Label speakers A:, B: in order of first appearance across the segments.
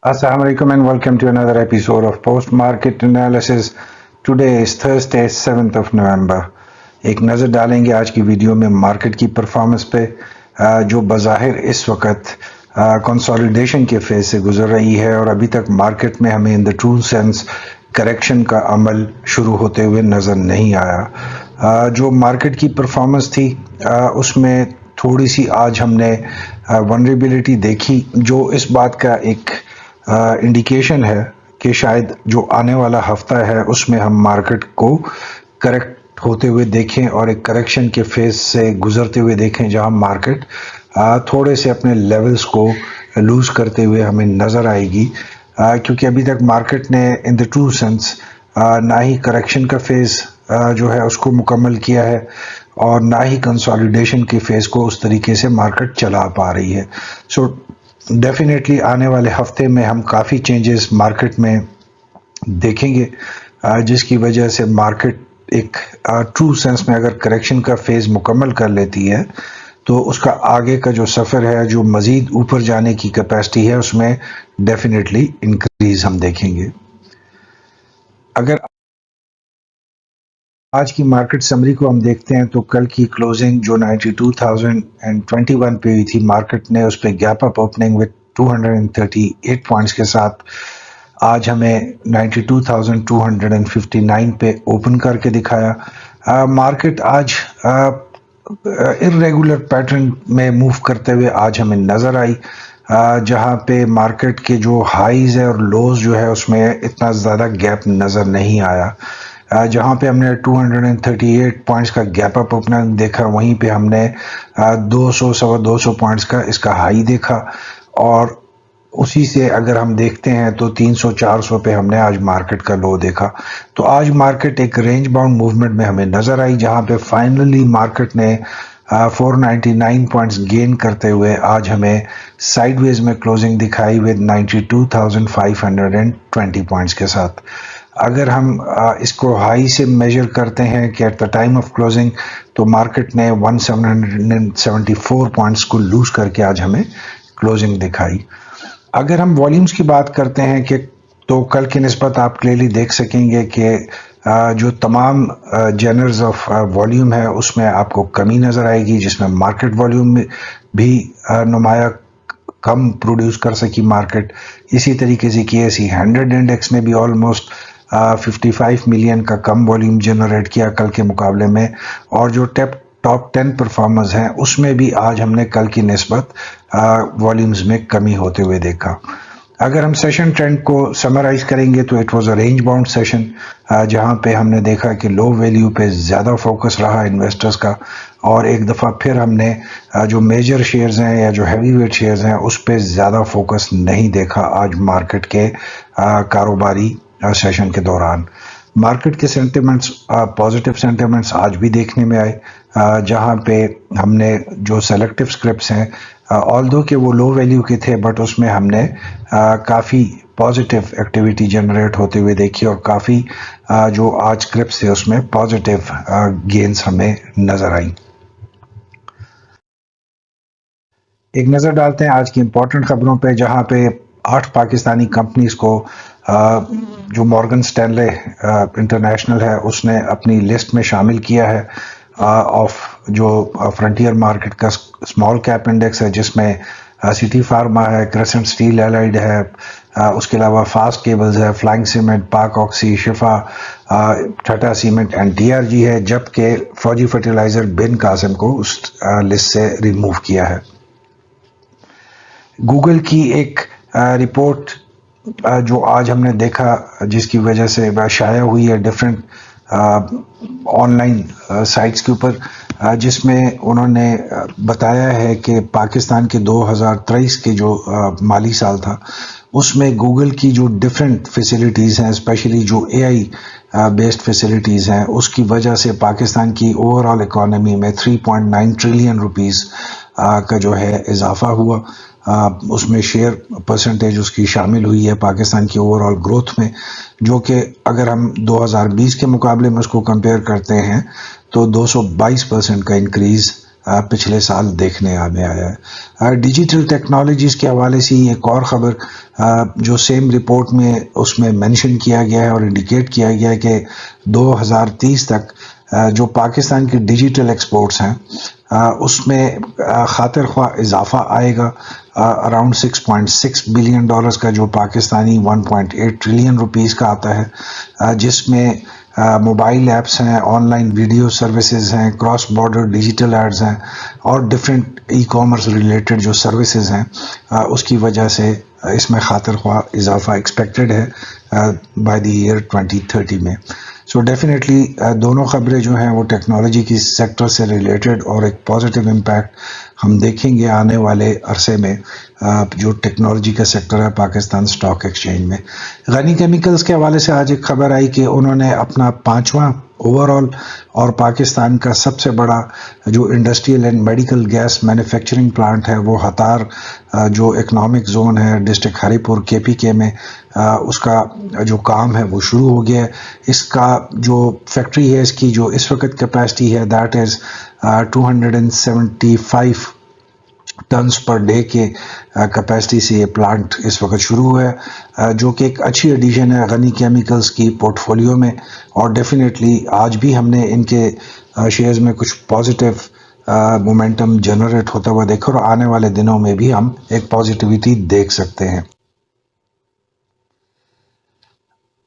A: Assalamu alaikum and welcome to another episode of Post Market Analysis. Today is Thursday 7th of November. एक नज़र डालेंगे आज की video में मार्केट की परफॉर्मेंस पे जो बज़ाहिर इस वक्त कंसोलिडेशन के फेज से गुजर रही है और अभी तक मार्केट में हमें in the true sense correction का अमल शुरू होते हुए नज़र नहीं आया। जो मार्केट की परफॉर्मेंस थी उसमें थोड़ी सी आज हमने वनरेबिलिटी देखी, जो इस बात का एक इंडिकेशन है कि शायद जो आने वाला हफ्ता है उसमें हम मार्केट को करेक्ट होते हुए देखें और एक करेक्शन के फेज से गुजरते हुए देखें, जहां मार्केट थोड़े से अपने लेवल्स को लूज करते हुए हमें नज़र आएगी। क्योंकि अभी तक मार्केट ने इन द ट्रू सेंस ना ही करेक्शन का फेज जो है उसको मुकम्मल किया है और ना ही कंसोलिडेशन के फेज को उस तरीके से मार्केट चला पा रही है। सो डेफिनेटली आने वाले हफ्ते में हम काफ़ी चेंजेस मार्केट में देखेंगे, जिसकी वजह से मार्केट एक ट्रू सेंस में अगर करेक्शन का फेज मुकम्मल कर लेती है तो उसका आगे का जो सफ़र है, जो मज़ीद ऊपर जाने की कैपेसिटी है, उसमें डेफिनेटली इंक्रीज हम देखेंगे। अगर आज की मार्केट समरी को हम देखते हैं तो कल की क्लोजिंग जो 92,021 पे हुई थी, मार्केट ने उस पर gap up opening with 238 points के साथ आज हमें 92,259 पे ओपन करके दिखाया। मार्केट आज इर्रेगुलर पैटर्न में मूव करते हुए आज हमें नज़र आई, जहां पे मार्केट के जो हाईज है और लोज जो है उसमें इतना ज़्यादा गैप नज़र नहीं आया। जहां पे हमने 238 पॉइंट्स का गैप अप ओपनिंग देखा, वहीं पे हमने 200-225 पॉइंट्स का इसका हाई देखा और उसी से अगर हम देखते हैं तो 300-400 पे हमने आज मार्केट का लो देखा। तो आज मार्केट एक रेंज बाउंड मूवमेंट में हमें नज़र आई, जहां पे फाइनली मार्केट ने 499 पॉइंट्स गेन करते हुए आज हमें साइडवेज में क्लोजिंग दिखाई विद 92,520 पॉइंट्स के साथ। अगर हम इसको हाई से मेजर करते हैं कि at the time of closing, तो मार्केट ने 1774 पॉइंट्स को लूज करके आज हमें क्लोजिंग दिखाई। अगर हम वॉल्यूम्स की बात करते हैं कि तो कल की निस्बत आप क्लियरली देख सकेंगे कि जो तमाम जनर्स ऑफ वॉल्यूम है उसमें आपको कमी नज़र आएगी, जिसमें मार्केट वॉल्यूम भी नुमाया कम प्रोड्यूस कर सकी मार्केट। इसी तरीके से KSE 100 इंडेक्स ने भी ऑलमोस्ट 55 मिलियन का कम वॉल्यूम जनरेट किया कल के मुकाबले में, और जो टॉप 10 परफॉर्मर्स हैं उसमें भी आज हमने कल की निस्बत वॉल्यूम्स में कमी होते हुए देखा। अगर हम सेशन ट्रेंड को समराइज करेंगे तो it was a range bound session, जहां पे हमने देखा कि लो वैल्यू पे ज़्यादा फोकस रहा इन्वेस्टर्स का, और एक दफ़ा फिर हमने जो मेजर शेयर्स हैं या जो हैवी वेट शेयर्स हैं उस पे ज़्यादा फोकस नहीं देखा आज मार्केट के कारोबारी सेशन के दौरान। मार्केट के सेंटिमेंट्स पॉजिटिव सेंटिमेंट्स आज भी देखने में आए, जहां पे हमने जो सेलेक्टिव स्क्रिप्ट्स हैं ऑल्दो कि वो लो वैल्यू के थे, बट उसमें हमने काफ़ी पॉजिटिव एक्टिविटी जनरेट होते हुए देखी और काफ़ी जो आज स्क्रिप्ट्स थे उसमें पॉजिटिव गेन्स हमें नज़र आई। एक नज़र डालते हैं आज की इंपॉर्टेंट खबरों पे, जहां पे 8 पाकिस्तानी कंपनीज को जो मॉर्गन स्टैनले इंटरनेशनल है उसने अपनी लिस्ट में शामिल किया है ऑफ जो फ्रंटियर मार्केट का स्मॉल कैप इंडेक्स है, जिसमें सिटी फार्मा है, क्रेसेंट स्टील एलाइड है, उसके अलावा फास्ट केबल्स है, फ्लाइंग सीमेंट, पाक oxy, Shifa, Tata cement and DRG है, जबकि फौजी फर्टिलाइजर बिन कासिम को उस लिस्ट से रिमूव किया है। गूगल की एक रिपोर्ट जो आज हमने देखा, जिसकी वजह से शाया हुई है डिफरेंट ऑनलाइन साइट्स के ऊपर, जिसमें उन्होंने बताया है कि पाकिस्तान के 2023 के जो माली साल था उसमें गूगल की जो डिफरेंट फैसिलिटीज़ हैं, स्पेशली जो AI बेस्ड फैसिलिटीज़ हैं, उसकी वजह से पाकिस्तान की ओवरऑल इकॉनमी में 3.9 ट्रिलियन रुपीस का जो है इजाफा हुआ। उसमें शेयर परसेंटेज उसकी शामिल हुई है पाकिस्तान की ओवरऑल ग्रोथ में, जो कि अगर हम 2020 के मुकाबले में उसको कंपेयर करते हैं तो 222% का इंक्रीज़ पिछले साल देखने में आया है। डिजिटल टेक्नोलॉजीज़ के हवाले से एक और ख़बर जो सेम रिपोर्ट में उसमें मेंशन किया गया है और इंडिकेट किया गया है कि 2030 तक जो पाकिस्तान के डिजिटल एक्सपोर्ट्स हैं उसमें खातिर ख्वाह इजाफा आएगा अराउंड $6.6 बिलियन का, जो पाकिस्तानी 1.8 ट्रिलियन रुपीस का आता है, जिसमें मोबाइल ऐप्स हैं, ऑनलाइन वीडियो सर्विसेज हैं, क्रॉस बॉर्डर डिजिटल एड्स हैं और डिफरेंट ई कॉमर्स रिलेटेड जो सर्विसेज हैं उसकी वजह से इसमें खातिर ख्वाह इजाफा एक्सपेक्टेड है बाय द ईयर 2030 में। सो डेफिनेटली दोनों खबरें जो हैं वो टेक्नोलॉजी की सेक्टर से रिलेटेड और एक पॉजिटिव इम्पैक्ट हम देखेंगे आने वाले अरसे में जो टेक्नोलॉजी का सेक्टर है पाकिस्तान स्टॉक एक्सचेंज में। गनी केमिकल्स के हवाले से आज एक खबर आई कि उन्होंने अपना 5वां ओवरऑल और पाकिस्तान का सबसे बड़ा जो industrial and medical gas manufacturing plant है वो हतार जो इकोनॉमिक जोन है डिस्ट्रिक्ट हरीपुर KPK में उसका जो काम है वो शुरू हो गया है। इसका जो फैक्ट्री है इसकी जो इस वक्त कैपेसिटी है that is 275 tons per day के कैपेसिटी से ये प्लांट इस वक्त शुरू हुआ है, जो कि एक अच्छी एडिशन है गनी केमिकल्स की पोर्टफोलियो में। और डेफिनेटली आज भी हमने इनके शेयर्स में कुछ पॉजिटिव मोमेंटम जनरेट होता हुआ देखा और आने वाले दिनों में भी हम एक पॉजिटिविटी देख सकते हैं।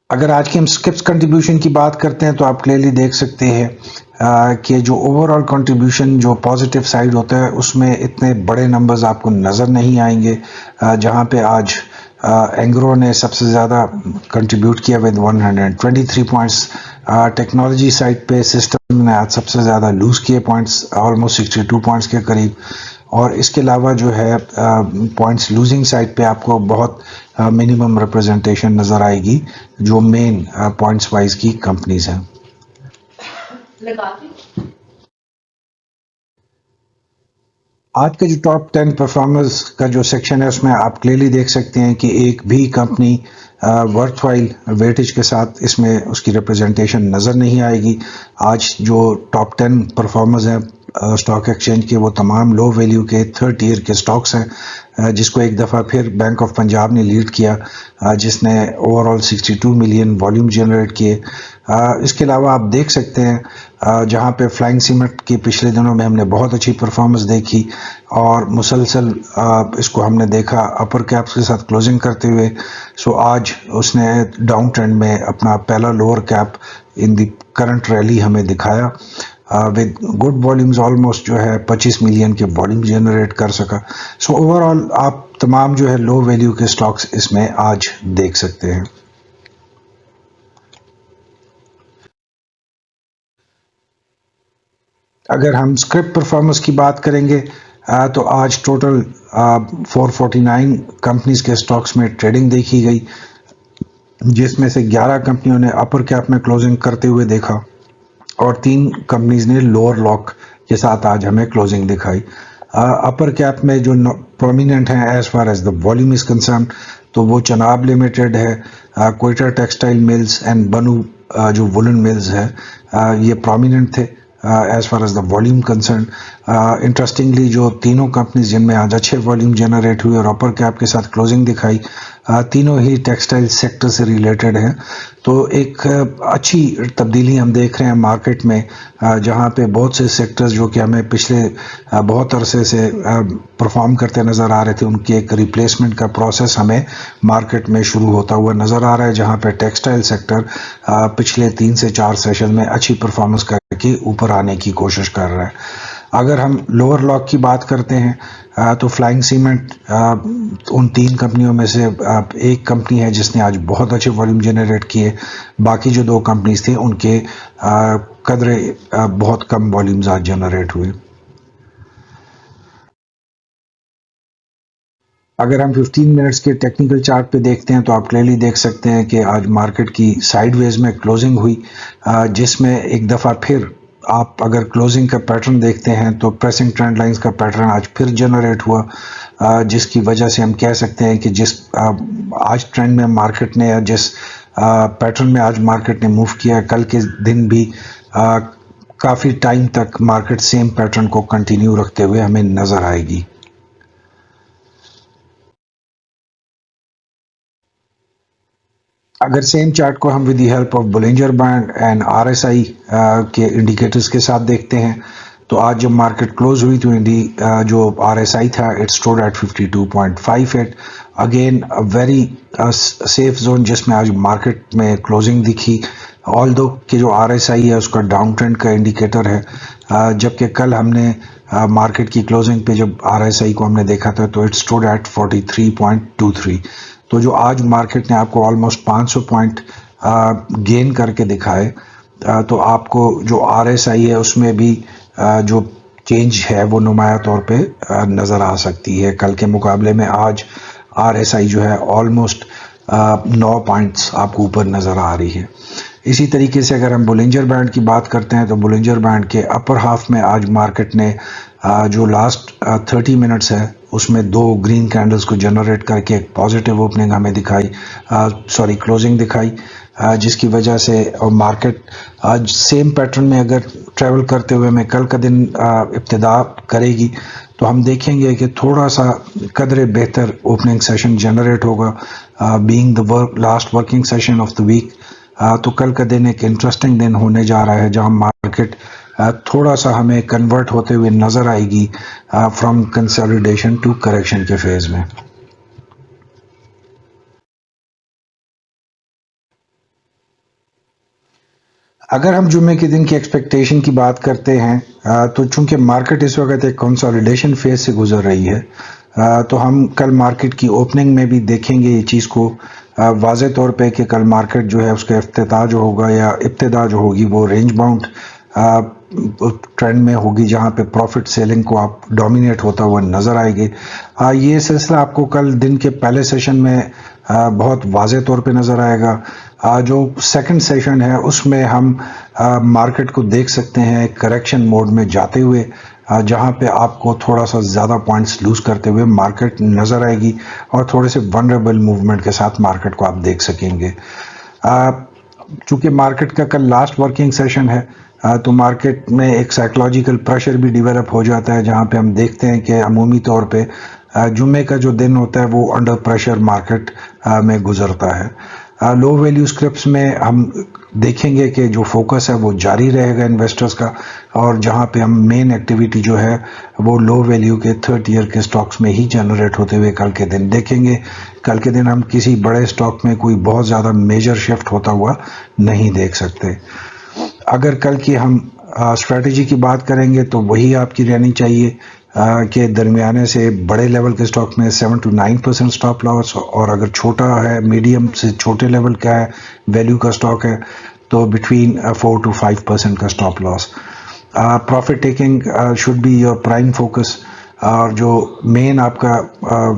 A: अगर आज की हम स्किप्स कंट्रीब्यूशन की बात करते हैं तो आप क्लियरली देख सकते हैं कि जो ओवरऑल कंट्रीब्यूशन जो पॉजिटिव साइड होता है उसमें इतने बड़े नंबर्स आपको नज़र नहीं आएंगे। जहां पे आज एंग्रो ने सबसे ज़्यादा कंट्रीब्यूट किया विद 123 पॉइंट्स। टेक्नोलॉजी साइड पे सिस्टम ने आज सबसे ज़्यादा लूज़ किए पॉइंट्स, ऑलमोस्ट 62 पॉइंट्स के करीब। और इसके अलावा जो है पॉइंट्स लूजिंग साइड पे आपको बहुत मिनिमम रिप्रेजेंटेशन नज़र आएगी जो मेन पॉइंट्स वाइज की कंपनीज हैं। आज के जो टॉप 10 परफॉर्मर्स का जो सेक्शन है उसमें आप क्लियरली देख सकते हैं कि एक भी कंपनी वर्थवाइल वेटेज के साथ इसमें उसकी रिप्रेजेंटेशन नज़र नहीं आएगी। आज जो टॉप 10 परफॉर्मर्स हैं स्टॉक एक्सचेंज के वो तमाम लो वैल्यू के 3rd टियर के स्टॉक्स हैं, जिसको एक दफ़ा फिर बैंक ऑफ पंजाब ने लीड किया जिसने ओवरऑल 62 मिलियन वॉल्यूम जनरेट किए। इसके अलावा आप देख सकते हैं जहां पे फ्लाइंग सीमेंट की पिछले दिनों में हमने बहुत अच्छी परफॉर्मेंस देखी और मुसलसल इसको हमने देखा अपर कैप्स के साथ क्लोजिंग करते हुए। सो आज उसने डाउन ट्रेंड में अपना पहला lower cap in the current rally हमें दिखाया विद गुड वॉल्यूम्स, ऑलमोस्ट जो है 25 मिलियन के वॉल्यूम जनरेट कर सका। सो ओवरऑल आप तमाम जो है लो वैल्यू के स्टॉक्स इसमें आज देख सकते हैं। अगर हम स्क्रिप्ट परफॉर्मेंस की बात करेंगे तो आज टोटल 449 कंपनीज के स्टॉक्स में ट्रेडिंग देखी गई, जिसमें से 11 कंपनियों ने अपर कैप में क्लोजिंग करते हुए देखा और 3 कंपनीज ने लोअर लॉक के साथ आज हमें क्लोजिंग दिखाई। अपर कैप में जो प्रोमिनेंट हैं as far as the volume is concern तो वो चनाब लिमिटेड है, क्वेटा टेक्सटाइल मिल्स एंड बनू जो वुलन मिल्स है ये प्रोमिनेंट थे as far as the volume concern. Interestingly जो तीनों कंपनीज जिनमें आज अच्छे वॉल्यूम जनरेट हुए और अपर कैप के साथ क्लोजिंग दिखाई तीनों ही टेक्सटाइल सेक्टर से रिलेटेड हैं। तो एक अच्छी तब्दीली हम देख रहे हैं मार्केट में जहां पे बहुत से सेक्टर्स जो कि हमें पिछले बहुत अरसे से परफॉर्म करते नज़र आ रहे थे उनकी एक रिप्लेसमेंट का प्रोसेस हमें मार्केट में शुरू होता हुआ नज़र आ रहा है, जहां पे टेक्सटाइल सेक्टर पिछले 3 से 4 सेशन में अच्छी परफॉर्मेंस करके ऊपर आने की कोशिश कर रहा है। अगर हम लोअर लॉक की बात करते हैं तो फ्लाइंग सीमेंट उन 3 कंपनियों में से एक कंपनी है जिसने आज बहुत अच्छे वॉल्यूम जनरेट किए, बाकी जो 2 कंपनीज थे उनके कदरे बहुत कम वॉल्यूम्स आज जनरेट हुए। अगर हम 15 मिनट्स के टेक्निकल चार्ट पे देखते हैं तो आप क्लियरली देख सकते हैं कि आज मार्केट की साइडवेज में क्लोजिंग हुई, जिसमें एक दफ़ा फिर आप अगर क्लोजिंग का पैटर्न देखते हैं तो प्रेसिंग ट्रेंड लाइंस का पैटर्न आज फिर जनरेट हुआ, जिसकी वजह से हम कह सकते हैं कि जिस आज ट्रेंड में मार्केट ने या जिस पैटर्न में आज मार्केट ने मूव किया कल के दिन भी काफ़ी टाइम तक मार्केट सेम पैटर्न को कंटिन्यू रखते हुए हमें नज़र आएगी। अगर सेम चार्ट को हम with the help of Bollinger band and RSI के इंडिकेटर्स के साथ देखते हैं, तो आज जब मार्केट क्लोज हुई तो जो आरएसआई था it stood at 52.58, again a very safe zone जिसमें आज मार्केट में क्लोजिंग दिखी, ऑल्दो कि जो आरएसआई है उसका डाउन ट्रेंड का इंडिकेटर है, जबकि कल हमने मार्केट की क्लोजिंग पे जब आरएसआई को हमने देखा था तो इट स्टोड एट 43.23। तो जो आज मार्केट ने आपको ऑलमोस्ट 500 पॉइंट गेन करके दिखाए, तो आपको जो आरएसआई है उसमें भी जो चेंज है वो नुमाया तौर पे नज़र आ सकती है। कल के मुकाबले में आज आरएसआई जो है ऑलमोस्ट 9 पॉइंट्स आपको ऊपर नज़र आ रही है। इसी तरीके से अगर हम बोलिंजर बैंड की बात करते हैं तो बोलिंजर बैंड के अपर हाफ में आज मार्केट ने जो लास्ट 30 मिनट्स है उसमें 2 ग्रीन कैंडल्स को जनरेट करके एक पॉजिटिव ओपनिंग हमें दिखाई, क्लोजिंग दिखाई, जिसकी वजह से मार्केट आज सेम पैटर्न में अगर ट्रेवल करते हुए हमें कल का दिन इब्तिदा करेगी तो हम देखेंगे कि थोड़ा सा कदरे बेहतर ओपनिंग सेशन जनरेट होगा, being the last working session of the week. तो कल का दिन एक इंटरेस्टिंग दिन होने जा रहा है जहां मार्केट थोड़ा सा हमें कन्वर्ट होते हुए नज़र आएगी फ्रॉम कंसोलिडेशन टू करेक्शन के फेज में। अगर हम जुम्मे के दिन की एक्सपेक्टेशन की बात करते हैं तो चूंकि मार्केट इस वक्त एक कंसोलिडेशन फेज से गुजर रही है, तो हम कल मार्केट की ओपनिंग में भी देखेंगे ये चीज़ को वाज़े तौर पे कि कल मार्केट जो है उसका इफ्तिताह जो होगा या इब्तिदा जो होगी वो रेंज बाउंड ट्रेंड में होगी जहां पे प्रॉफिट सेलिंग को आप डोमिनेट होता हुआ नज़र आएगी। ये सिलसिला आपको कल दिन के पहले सेशन में बहुत वाज़े तौर पे नज़र आएगा। जो सेकंड सेशन है उसमें हम मार्केट को देख सकते हैं करेक्शन मोड में जाते हुए, जहां पे आपको थोड़ा सा ज़्यादा पॉइंट्स लूज करते हुए मार्केट नज़र आएगी और थोड़े से वनरेबल मूवमेंट के साथ मार्केट को आप देख सकेंगे। चूंकि मार्केट का कल लास्ट वर्किंग सेशन है तो मार्केट में एक साइकोलॉजिकल प्रेशर भी डेवलप हो जाता है, जहां पे हम देखते हैं कि अमूमी तौर पे जुम्मे का जो दिन होता है वो अंडर प्रेशर मार्केट में गुजरता है। लो वैल्यू स्क्रिप्ट्स में हम देखेंगे कि जो फोकस है वो जारी रहेगा इन्वेस्टर्स का, और जहां पे हम मेन एक्टिविटी जो है वो लो वैल्यू के थर्ड ईयर के स्टॉक्स में ही जनरेट होते हुए कल के दिन देखेंगे। कल के दिन हम किसी बड़े स्टॉक में कोई बहुत ज़्यादा मेजर शिफ्ट होता हुआ नहीं देख सकते। अगर कल की हम स्ट्रेटजी की बात करेंगे तो वही आपकी रहनी चाहिए कि दरमियाने से बड़े लेवल के स्टॉक में 7 to 9% स्टॉप लॉस, और अगर छोटा है मीडियम से छोटे लेवल का है वैल्यू का स्टॉक है तो बिटवीन 4 to 5% का stop loss. Profit taking should be your prime focus, और जो मेन आपका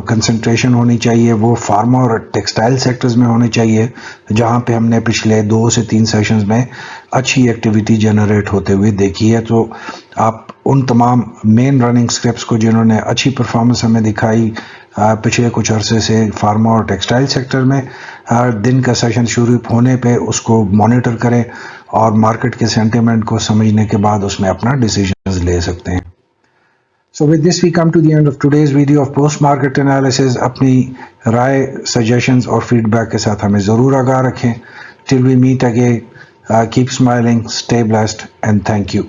A: कंसंट्रेशन होनी चाहिए वो फार्मा और टेक्सटाइल सेक्टर्स में होनी चाहिए, जहां पे हमने पिछले 2 से 3 सेशंस में अच्छी एक्टिविटी जनरेट होते हुए देखी है। तो आप उन तमाम मेन रनिंग स्क्रिप्ट्स को जिन्होंने अच्छी परफॉर्मेंस हमें दिखाई पिछले कुछ अरसे से फार्मा और टेक्सटाइल सेक्टर में, दिन का सेशन शुरू होने पे उसको मॉनिटर करें और मार्केट के सेंटिमेंट को समझने के बाद उसमें अपना डिसीजन ले सकते हैं। So with this we come to the end of today's video of post market analysis। अपनी राय, suggestions और feedback के साथ हमें ज़रूर आगाह रखें। Till we meet again, keep smiling, stay blessed and thank you।